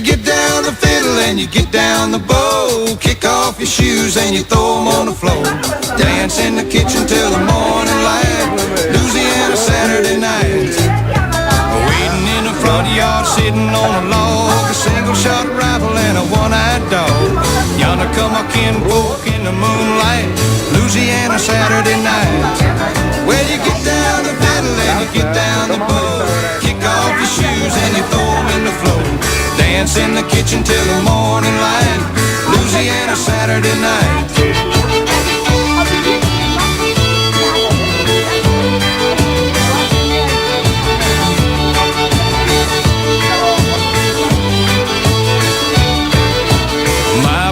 get down the fiddle and you get down the bow. Kick off your shoes and you throw them on the floor. Dance in the kitchen till the morning light. Louisiana Saturday night. Waiting in the front yard, sitting on a log. A single shot rifle and a one-eyed dog. Yonder come my kinfolk in the moonlight. Louisiana Saturday night. Well, you get down the fiddle and you get down the bow. Kick off your shoes and you throw them in the floor. Dance in the kitchen till the morning light. Louisiana Saturday night.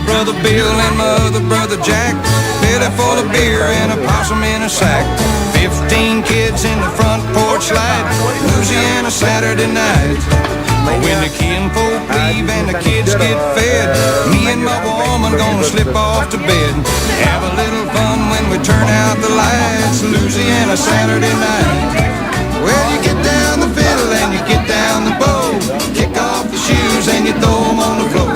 Brother Bill and my other brother Jack, Billy for the beer and a possum in a sack. 15 kids in the front porch light. Louisiana Saturday night. When the kinfolk leave and the kids get fed, me and my woman gonna slip off to bed. Have a little fun when we turn out the lights. Louisiana Saturday night. Well, you get down the fiddle and you get down the bow. Kick off the shoes and you throw them on the floor.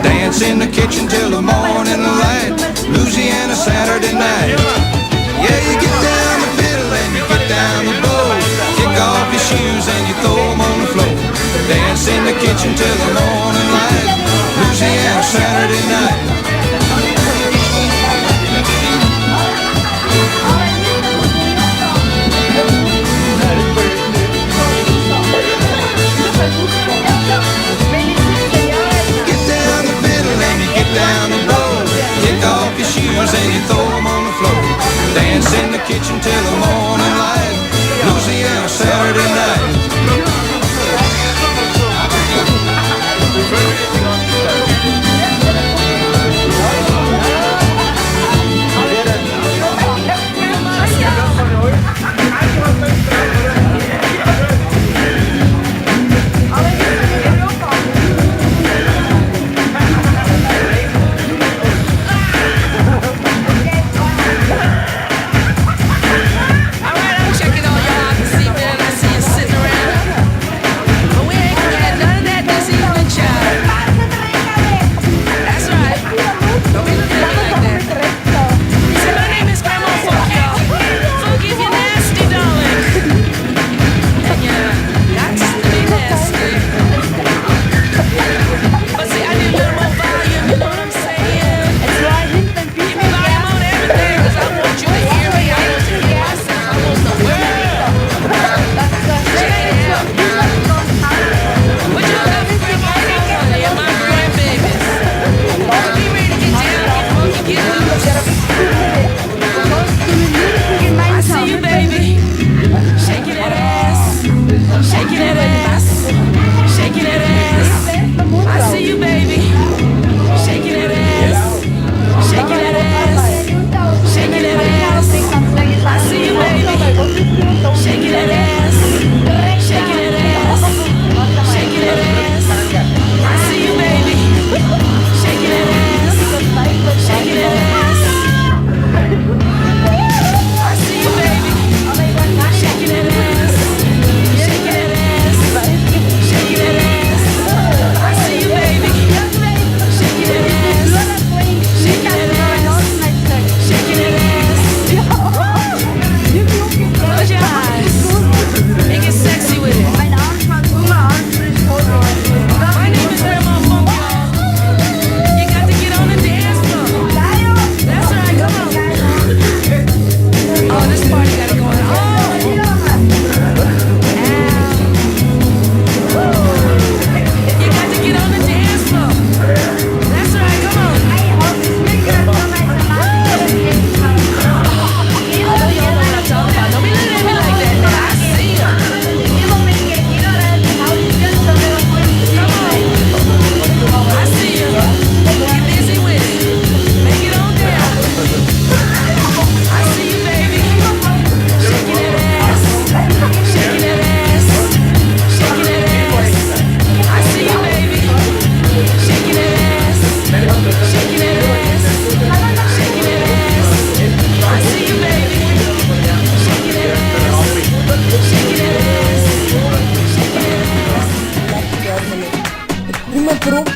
Dance in the kitchen till the morning light. Louisiana Saturday night. Yeah, you get down the fiddle and you get down the bow. Kick off your shoes and you throw them on the floor. Dance in the kitchen till the morning light. Louisiana Saturday night. And you throw them on the floor. Dance in the kitchen till the morning light. Louisiana Saturday night.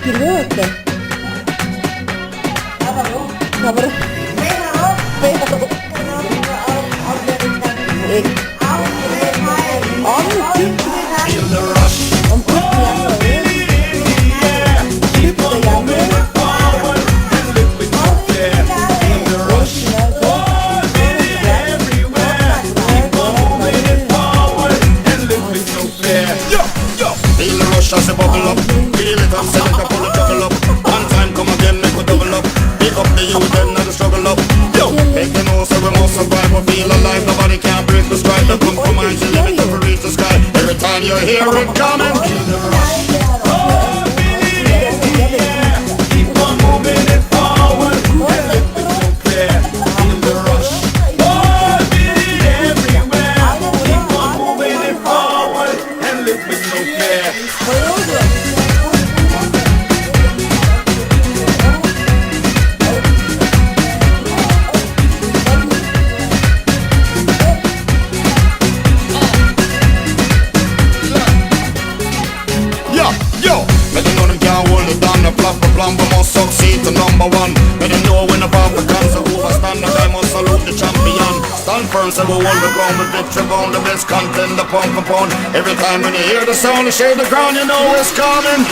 Geliyor musun? Kabarı. Feel the rush. Keep on moving it forward and live with no fear. Feel the rush. Everywhere. Keep on moving it forward and live with no fear. Yo, yo. Feel the rush as a bubble up. Feel it up, send it up, pull it juggle up. One time come again, make we double up. Pick up the youth and not the struggle up. Yo, make the know so we must survive. We feel alive, nobody can break the stride. The compromise, you live it up, reach the sky. Every time you hear it coming, feel the rush. Keep on moving it forward and live with no fear. Feel the rush. Everywhere. Keep on moving it forward and live with no fear. Yo, let them know them can't hold it down. The flop of plan, we must succeed to number one. Let them know when the Africans are overstand, and I must salute the champion. Stand firm, so we hold the ground with victory bound. The best content, the pump and pound. Every time when you hear the sound, you shake the ground, you know it's coming.